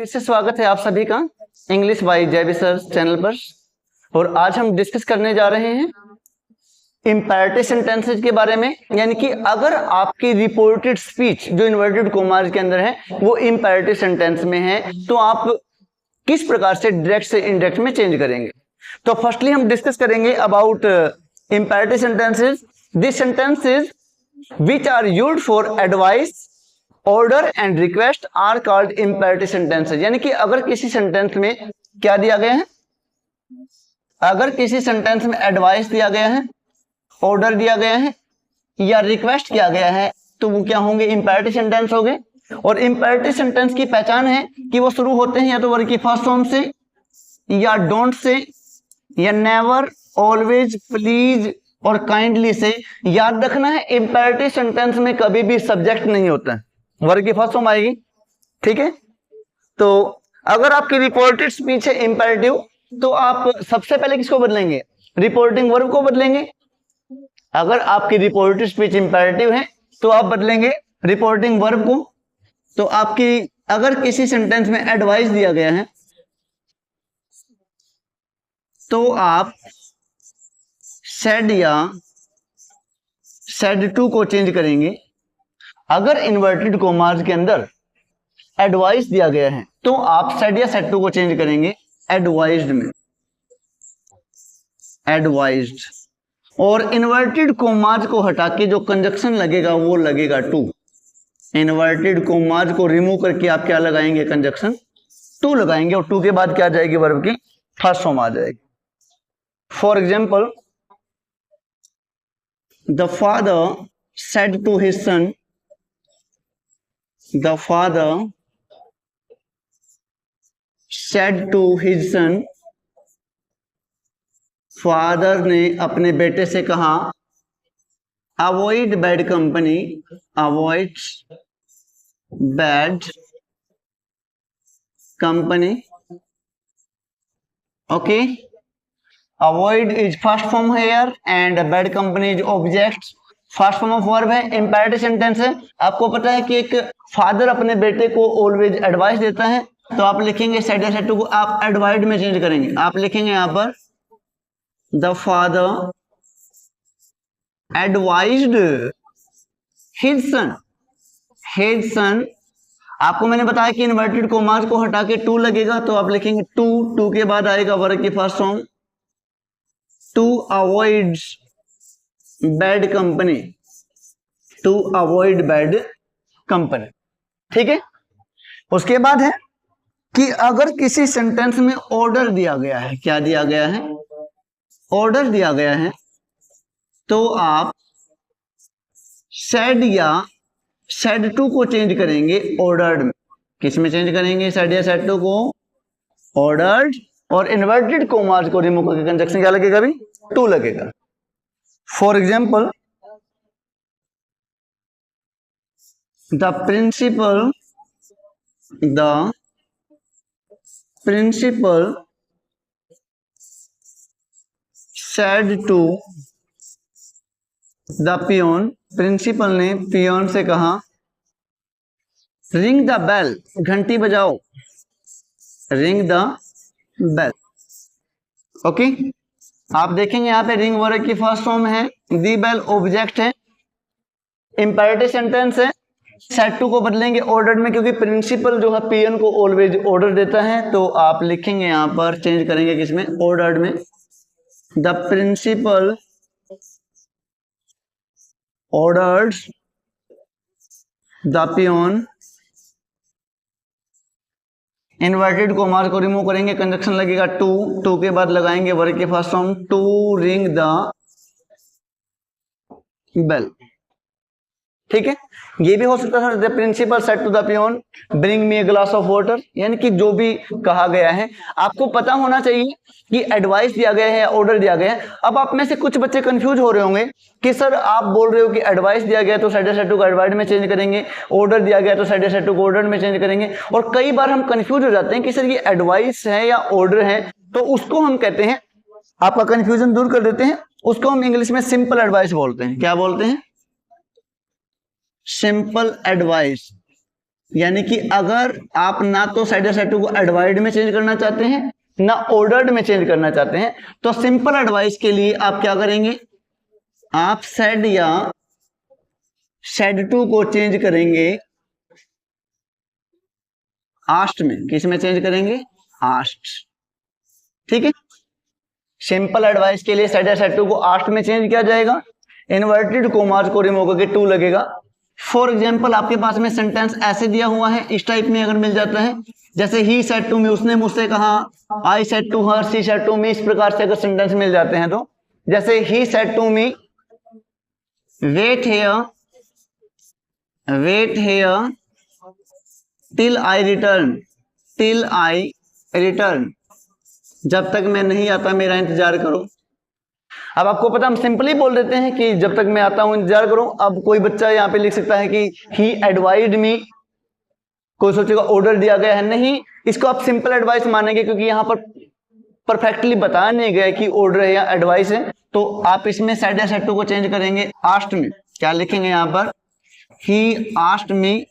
फिर से स्वागत है आप सभी का English by JB sir channel पर। और आज हम डिस्कस करने जा रहे हैं इंपैरेटिव सेंटेंसेस के बारे में। यानी कि अगर आपकी रिपोर्टेड स्पीच जो इन्वर्टेड कॉमास के अंदर है वो इंपैरेटिव सेंटेंस में है तो आप किस प्रकार से डायरेक्ट से इनडायरेक्ट में चेंज करेंगे। तो फर्स्टली हम डिस्कस करेंगे about imperative sentences. This sentences which are used for advice, order and request are called imperative sentences. यानी कि अगर किसी सेंटेंस में क्या दिया गया है, अगर किसी सेंटेंस में एडवाइस दिया गया है, ऑर्डर दिया गया है या रिक्वेस्ट किया गया है तो वो क्या होंगे, इंपैरेटिव सेंटेंस हो गए। और इंपैरेटिव सेंटेंस की पहचान है कि वो शुरू होते हैं या तो वर्ब की फर्स्ट फॉर्म से या डोंट से या नेवर, ऑलवेज, प्लीज और काइंडली से। याद रखना है इंपैरेटिव सेंटेंस में कभी भी सब्जेक्ट नहीं होता है, वर्ब की फर्स्ट फॉर्म आएगी। ठीक है, तो अगर आपकी रिपोर्टेड स्पीच है इंपैरेटिव तो आप सबसे पहले किसको बदलेंगे, रिपोर्टिंग वर्ब को बदलेंगे। अगर आपकी रिपोर्टेड स्पीच इंपैरेटिव है तो आप बदलेंगे रिपोर्टिंग वर्ब को। तो आपकी अगर किसी सेंटेंस में एडवाइस दिया गया है तो आप सेड या सेड टू को चेंज करेंगे। अगर इन्वर्टेड कॉमास के अंदर एडवाइस दिया गया है तो आप सेड या सेड टू को चेंज करेंगे एडवाइज्ड में, एडवाइज्ड। और इन्वर्टेड कॉमास को हटा के जो कंजक्शन लगेगा वो लगेगा टू। इन्वर्टेड कॉमास को रिमूव करके आप क्या लगाएंगे, कंजक्शन टू लगाएंगे। और टू के बाद क्या आ जाएगी, वर्ब की फर्स्ट फॉर्म आ जाएगी। For example, the father said to his son, the father said to his son, father ने अपने बेटे से कहा avoid bad company, avoid bad company. Okay, avoid is first form here and bad company is object, first form of verb है, imperative sentence है। आपको पता है कि एक फादर अपने बेटे को ऑलवेज एडवाइस देता है तो आप लिखेंगे सेड या सेड टू को आप एडवाइड में चेंज करेंगे। आप लिखेंगे यहां पर the father advised his son, his son. आपको मैंने बताया कि इन्वर्टेड कॉमास को हटा के टू लगेगा तो आप लिखेंगे टू, टू के बाद आएगा वर्ब की first form, to avoid bad company, to avoid bad company. ठीक है, उसके बाद है कि अगर किसी सेंटेंस में ऑर्डर दिया गया है, क्या दिया गया है, ऑर्डर दिया गया है तो आप सेड या सेड टू को चेंज करेंगे ऑर्डर्ड में। किस में चेंज करेंगे, सेड या सेड टू को ऑर्डर्ड। और इन्वर्टेड कॉमास को रिमूव करके कंजक्शन क्या लगेगा, अभी टू लगेगा। For example, the principal said to the peon, principal ने पियोन से कहा रिंग द बेल, घंटी बजाओ, रिंग द बेल। ओके, आप देखेंगे यहाँ पे रिंग वर्ब की फर्स्ट फॉर्म है, दी बेल ऑब्जेक्ट है, इंपैरेटिव सेंटेंस है। सेड टू को बदलेंगे ऑर्डर में क्योंकि प्रिंसिपल जो है पीएन को ऑलवेज ऑर्डर देता है तो आप लिखेंगे यहाँ पर चेंज करेंगे किसमें, ऑर्डर्ड में। The principal ordered the peon, inverted commas को रिमूव करेंगे, कंजक्शन लगेगा टू, टू के बाद लगाएंगे वर्ब की first form, to ring the bell. ठीक है, ये भी हो सकता है the principal said to the peon bring me a glass of water. यानी कि जो भी कहा गया है आपको पता होना चाहिए कि एडवाइस दिया गया है या ऑर्डर दिया गया है। अब आप में से कुछ बच्चे कंफ्यूज हो रहे होंगे कि सर आप बोल रहे हो कि एडवाइस दिया गया तो सेड या सेड टू को एडवाइड में चेंज करेंगे, ऑर्डर दिया गया तो सेड या सेड टू को ऑर्डर में चेंज करेंगे। और कई बार हम कंफ्यूज हो जाते हैं कि सर ये एडवाइस है या ऑर्डर है, तो उसको हम कहते हैं, आपका कंफ्यूजन दूर कर देते हैं, उसको हम इंग्लिश में सिंपल एडवाइस बोलते हैं। क्या बोलते हैं, सिंपल एडवाइस। यानी कि अगर आप ना तो सेड या सेड टू को एडवाइड में चेंज करना चाहते हैं ना ऑर्डर्ड में चेंज करना चाहते हैं, तो सिंपल एडवाइस के लिए आप क्या करेंगे, आप सेड या सेड टू को चेंज करेंगे आस्ट में। किस में चेंज करेंगे, आस्ट। ठीक है, सिंपल एडवाइस के लिए सेड या सेड टू को आस्ट में चेंज किया जाएगा, इन्वर्टेड कोमास को रिमूव करके टू लगेगा। फॉर एग्जाम्पल आपके पास में सेंटेंस ऐसे दिया हुआ है, इस टाइप में अगर मिल जाता है, जैसे ही सेड टू मी, उसने मुझसे कहा, I said to her, she said to me, इस प्रकार से अगर सेंटेंस मिल जाते हैं तो, जैसे he said to me wait here till I return, जब तक मैं नहीं आता मेरा इंतजार करो। अब आपको पता, हम सिंपली बोल देते हैं कि जब तक मैं आता हूं इंतजार करो। अब कोई बच्चा यहाँ पे लिख सकता है कि ही एडवाइज्ड मी, कोई सोचेगा ऑर्डर दिया गया है, नहीं, इसको आप सिंपल एडवाइस मानेंगे क्योंकि यहाँ पर परफेक्टली बताया नहीं गया कि ऑर्डर है या एडवाइस है। तो आप इसमें सेड या सेड टू को चेंज करेंगे आस्ट में, क्या लिखेंगे यहाँ पर, ही आस्क्ड मी।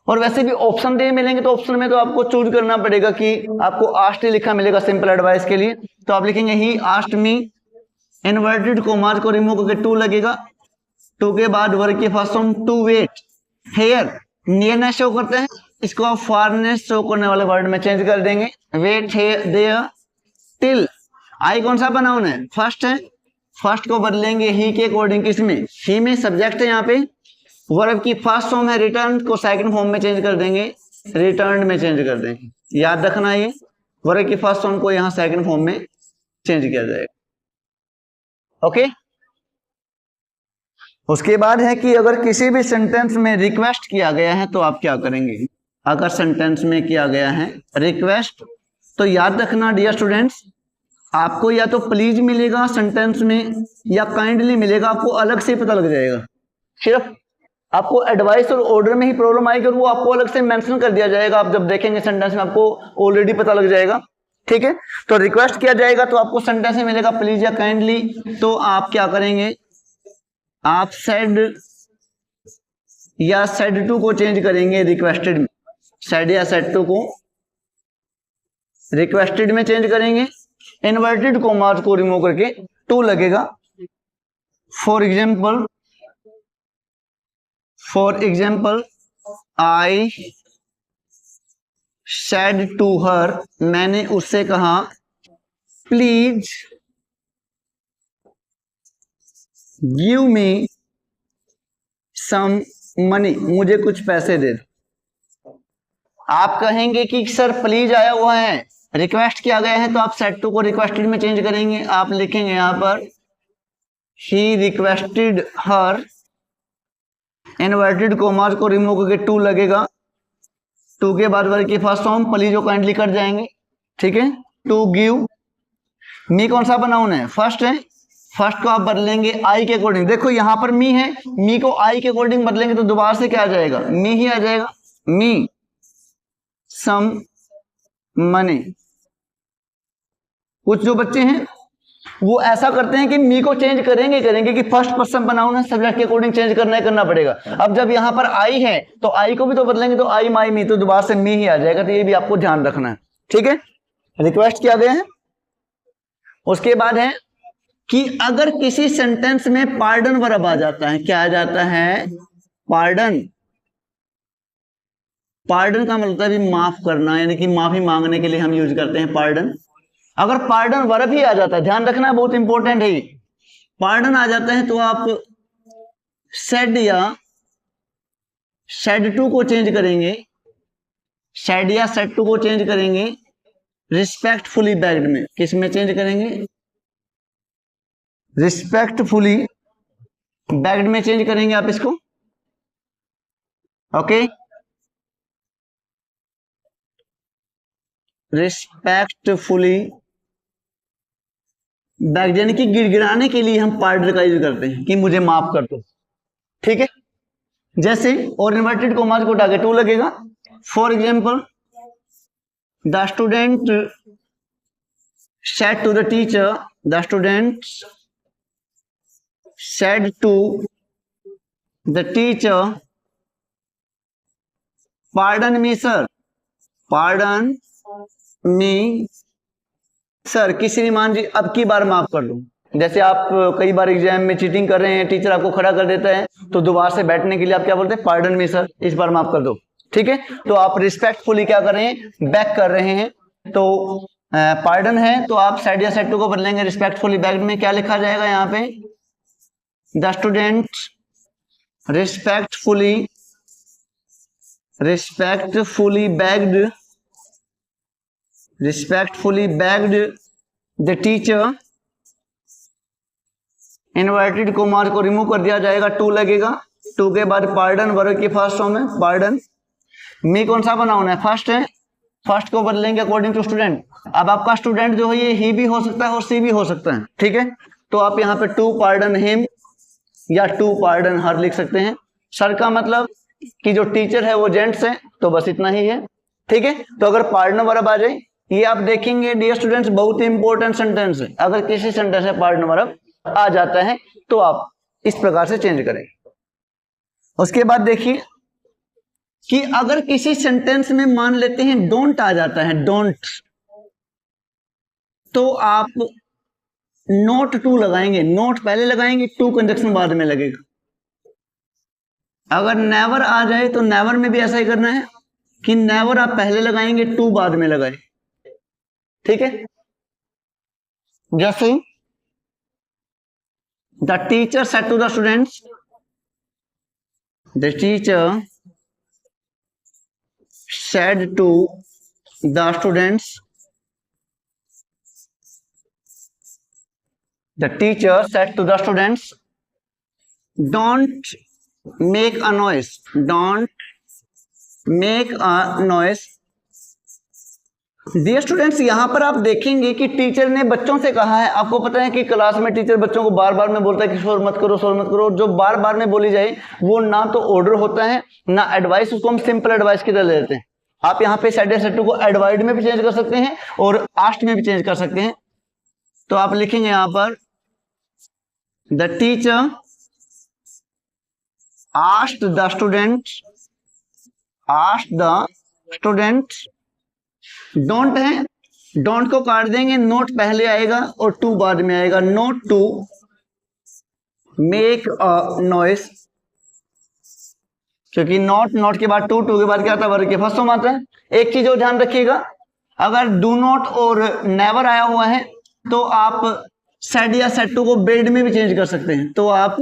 और वैसे भी ऑप्शन दे मिलेंगे तो ऑप्शन में तो आपको चूज करना पड़ेगा कि आपको आस्क्ड लिखा मिलेगा सिंपल एडवाइस के लिए, तो आप लिखेंगे he asked me, inverted commas को रिमूव करके टू लगेगा, टू के बाद वर्ब की first form to wait here, nearness show करते हैं, इसको आप फारनेस शो करने वाले वर्ड में चेंज कर देंगे, वेट हेयर देयर टिल। आई कौन सा प्रोनाउन है, फर्स्ट है, फर्स्ट को बदलेंगे ही के अकॉर्डिंग, किसमें, ही में, सब्जेक्ट है यहाँ पे, वर्ब की फर्स्ट फॉर्म है रिटर्न को सेकंड फॉर्म में चेंज कर देंगे, रिटर्न में चेंज कर देंगे। याद रखना, ये वर्ब की फर्स्ट फॉर्म को यहाँ सेकंड फॉर्म में चेंज किया जाएगा। ओके, उसके बाद है कि अगर किसी भी सेंटेंस में रिक्वेस्ट किया गया है तो आप क्या करेंगे। अगर सेंटेंस में किया गया है रिक्वेस्ट, तो याद रखना डियर स्टूडेंट्स, आपको या तो प्लीज मिलेगा सेंटेंस में या काइंडली मिलेगा, आपको अलग से पता लग जाएगा। सिर्फ आपको एडवाइस और ऑर्डर में ही प्रॉब्लम आएगी और वो आपको अलग से मेंशन कर दिया जाएगा, आप जब देखेंगे सेंटेंस में आपको ऑलरेडी पता लग जाएगा। ठीक है, तो रिक्वेस्ट किया जाएगा तो आपको सेंटेंस में मिलेगा प्लीज या काइंडली, तो आप क्या करेंगे, आप सेड या सेड टू को चेंज करेंगे रिक्वेस्टेड में, सेड या सेड टू को रिक्वेस्टेड में चेंज करेंगे, इन्वर्टेड कोमास को रिमूव करके टू लगेगा। For example I said to her, मैंने उससे कहा, please give me some money, मुझे कुछ पैसे दे दो। आप कहेंगे कि सर प्लीज आया हुआ है, रिक्वेस्ट किया गया है, तो आप सेड टू को रिक्वेस्टेड में चेंज करेंगे, आप लिखेंगे यहां पर he requested her, inverted commas को रिमूव करके टू लगेगा, टू के बाद वर्ब की फर्स्ट फॉर्म प्लीज को काइंडली कर जाएंगे। ठीक है, टू गिव मी कौन सा प्रोनाउन है, फर्स्ट है, फर्स्ट को आप बदलेंगे आई के अकॉर्डिंग। देखो यहां पर मी है, मी को आई के अकॉर्डिंग बदलेंगे तो दोबारा से क्या आ जाएगा, मी ही आ जाएगा, मी सम मनी। कुछ जो बच्चे हैं वो ऐसा करते हैं कि मी को चेंज करेंगे कि फर्स्ट पर्सन प्रोनाउन है, सब्जेक्ट के अकॉर्डिंग चेंज करना पड़ेगा। अब जब यहां पर आई है तो आई को भी तो बदलेंगे, तो आई माई मी, तो दोबारा से मी ही आ जाएगा, तो ये भी आपको ध्यान रखना है। ठीक है, रिक्वेस्ट किया गया है। उसके बाद है कि अगर किसी सेंटेंस में पार्डन वर्ब आ जाता है, क्या आ जाता है, पार्डन। पार्डन का मतलब है माफ करना, यानी कि माफी मांगने के लिए हम यूज करते हैं पार्डन। अगर पार्डन वर्ब ही आ जाता है, ध्यान रखना बहुत इंपॉर्टेंट है, पार्डन आ जाता है तो आप सेड या सेड टू को चेंज करेंगे, सेड या सेड टू को चेंज करेंगे रिस्पेक्टफुली बैग्ड में। किस में चेंज करेंगे, रिस्पेक्टफुली बैग्ड में चेंज करेंगे आप इसको। ओके, रिस्पेक्टफुली बैग्ड यानी कि गिड़गिड़ाने के लिए हम पार्डन का यूज करते हैं कि मुझे माफ कर दो। ठीक है, जैसे और इन्वर्टेड कोमास को उठा के टू लगेगा। For example the student said to the teacher, the student said to the teacher pardon me sir, pardon me sir, की श्रीमान जी अब की बार माफ कर दो। जैसे आप कई बार एग्जाम में चीटिंग कर रहे हैं, टीचर आपको खड़ा कर देता है, तो दोबारा से बैठने के लिए आप क्या बोलते हैं, पार्डन मी सर, इस बार माफ कर दो। ठीक है, तो आप रिस्पेक्टफुली क्या कर रहे हैं, बैक कर रहे हैं। तो पार्डन है तो आप साइड या साइड टू को बदलेंगे, रिस्पेक्टफुली बैक्ड में क्या लिखा जाएगा यहाँ पे, the student respectfully bagged the teacher, inverted commas को रिमूव कर दिया जाएगा, टू लगेगा, टू के बाद पार्डन वर्ग की फर्स्ट फॉर्म है पार्डन। मी कौन सा बनाउन है, फर्स्ट है, फर्स्ट को बदलेंगे अकॉर्डिंग टू स्टूडेंट। अब आपका स्टूडेंट जो है ये ही भी हो सकता है और सी भी हो सकता है। ठीक है, तो आप यहाँ पे टू पार्डन हिम या टू पार्डन हर लिख सकते हैं। सर का मतलब कि जो टीचर है वो जेंट्स है, तो बस इतना ही है। ठीक है, तो अगर पार्डन वर्ब आ जाए, ये आप देखेंगे डियर स्टूडेंट्स बहुत ही इंपॉर्टेंट सेंटेंस है। अगर किसी सेंटेंस में पार्डन वर्ब आ जाता है तो आप इस प्रकार से चेंज करें। उसके बाद देखिए कि अगर किसी सेंटेंस में मान लेते हैं डोंट आ जाता है, डोंट, तो आप नोट टू लगाएंगे, नोट पहले लगाएंगे, टू कंजक्शन बाद में लगेगा। अगर नेवर आ जाए तो नेवर में भी ऐसा ही करना है कि नेवर आप पहले लगाएंगे, टू बाद में लगाए। ठीक है, जैसे the teacher said to the students, the teacher said to the students, the teacher said to the students, don't make a noise, don't make a noise। Dear students, यहां पर आप देखेंगे कि टीचर ने बच्चों से कहा है। आपको पता है कि क्लास में टीचर बच्चों को बार बार में बोलता है कि शोर मत करो, शोर मत करो। जो बार बार में बोली जाए वो ना तो ऑर्डर होता है ना एडवाइस, उसको हम सिंपल एडवाइस की तरह ले लेते हैं। आप यहाँ पे सेड या सेड टू को एडवाइड में भी चेंज कर सकते हैं और आस्ट में भी चेंज कर सकते हैं। तो आप लिखेंगे यहां पर the teacher asked the student, don't है, डोंट को काट देंगे, नोट पहले आएगा और टू बाद में आएगा, not to make a noise, क्योंकि नोट के बाद टू के बाद क्या आता है, वर्ग के फर्स्ट फॉर्म आता है। एक चीज और ध्यान रखिएगा, अगर डू नॉट और नेवर आया हुआ है तो आप सेड या सेड टू को बेड में भी चेंज कर सकते हैं। तो आप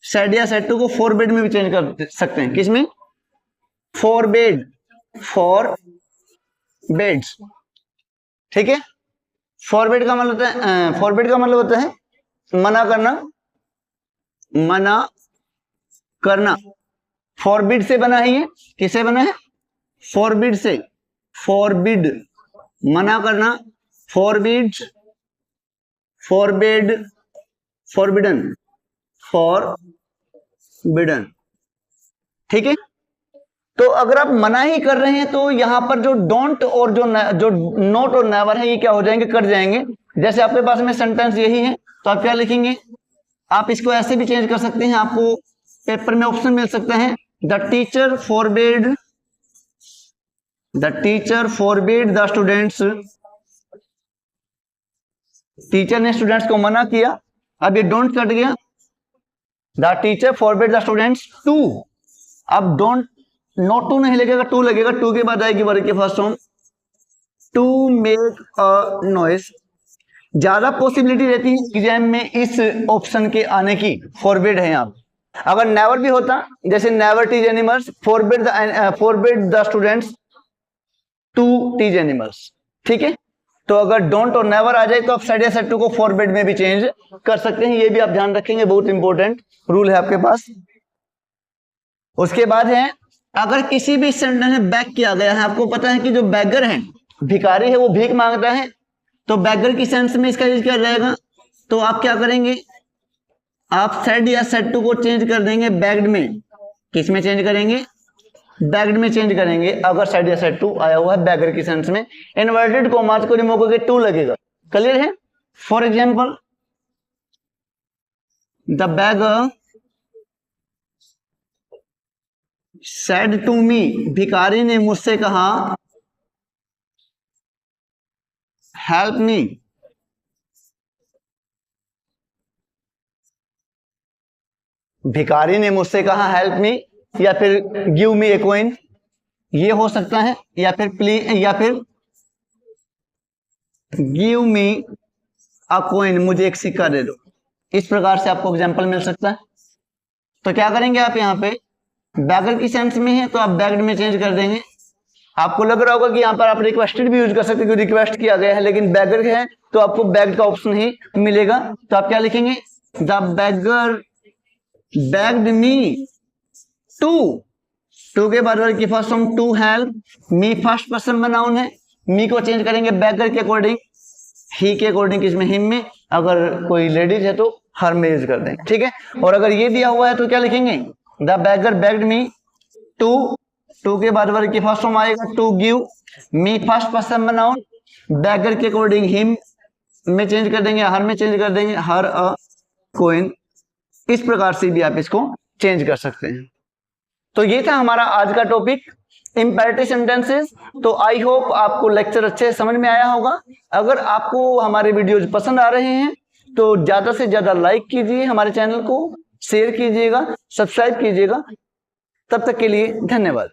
सेड या सेड टू को फॉर बेड में भी चेंज कर सकते हैं। किसमें, फॉर बेड, फॉर बेड्स। ठीक है, फॉरबेड का मतलब होता है, फॉरबेड का मतलब होता है मना करना, मना करना। फॉरबिड से बना है ये, किससे बना है, फॉरबिड से, फॉरबिड मना करना, फॉरबिड, फॉरबिड, फॉरबिडन, फॉरबिडन। ठीक है, तो अगर आप मना ही कर रहे हैं तो यहां पर जो डोंट और जो नोट और नेवर है ये क्या हो जाएंगे, कट जाएंगे। जैसे आपके पास में सेंटेंस यही है तो आप क्या लिखेंगे, आप इसको ऐसे भी चेंज कर सकते हैं, आपको पेपर में ऑप्शन मिल सकता है, the teacher forbid the students, teacher ने स्टूडेंट्स को मना किया, अब ये डोंट कट गया, the teacher forbid the students to, अब डोंट, नोट टू नहीं लगेगा, टू लगेगा, टू के बाद आएगी वर्ग की first form, to make a noise. ज्यादा पॉसिबिलिटी रहती है एग्जाम में इस ऑप्शन के आने की, फॉरबिड है यहाँ। अगर नेवर भी होता, जैसे never teach animals, forbid the students to teach animals. ठीक है, तो अगर डोंट और नेवर आ जाए तो आप सेड या सेड टू को फॉरबिड में भी चेंज कर सकते हैं। ये भी आप ध्यान रखेंगे, बहुत इंपॉर्टेंट रूल है आपके पास। उसके बाद है, अगर किसी भी सेंटेंस में बैक किया गया है, आपको पता है कि जो बैगर है, भिखारी है, वो भीख मांगता है, तो बैगर की सेंस में इसका यूज किया जाएगा। तो आप क्या करेंगे, आप सेड या सेड टू को चेंज कर देंगे बैग्ड में। किस में चेंज करेंगे, बैग्ड में चेंज करेंगे। अगर सेड या सेड टू आया हुआ है बैगर की सेंस में, इन्वर्टेड कोमास को रिमूव करके टू लगेगा। क्लियर है। For example, the bagger said to me, भिखारी ने मुझसे कहा, help me, भिखारी ने मुझसे कहा हेल्प मी, या फिर गिव मी ए कॉइन, ये हो सकता है, या फिर प्लीज, या फिर गिव मी अ कॉइन, मुझे एक सिक्का दे दो। इस प्रकार से आपको एग्जांपल मिल सकता है। तो क्या करेंगे आप यहाँ पे, बैगर की सेंस में है तो आप बैग्ड में चेंज कर देंगे। आपको लग रहा होगा कि यहाँ पर आप रिक्वेस्टेड भी यूज कर सकते हैं, रिक्वेस्ट किया गया है, लेकिन बैगर है तो आपको बैग्ड का ऑप्शन ही मिलेगा। तो आप क्या लिखेंगे, the beggar begged me to के बाद वर्ब की first form to help, me first person noun है, मी को चेंज करेंगे बैगर के अकॉर्डिंग, ही के अकॉर्डिंग, इसमें हिम में, अगर कोई लेडीज है तो हर में यूज कर देंगे, ठीक है। और अगर ये दिया हुआ है तो क्या लिखेंगे, the beggar begged me to के बाद वर्ब की फर्स्ट फॉर्म आएगा to give, me first person noun, beggar के अकॉर्डिंग हिम में चेंज कर देंगे, हर में चेंज कर देंगे, हर अ कॉइन। इस प्रकार से भी आप इसको चेंज कर सकते हैं। तो ये था हमारा आज का टॉपिक, इंपेरेटिव सेंटेंसेस। तो आई होप आपको लेक्चर अच्छे से समझ में आया होगा। अगर आपको हमारे वीडियोज पसंद आ रहे हैं तो ज्यादा से ज्यादा लाइक कीजिए, हमारे चैनल को शेयर कीजिएगा, सब्सक्राइब कीजिएगा। तब तक के लिए धन्यवाद।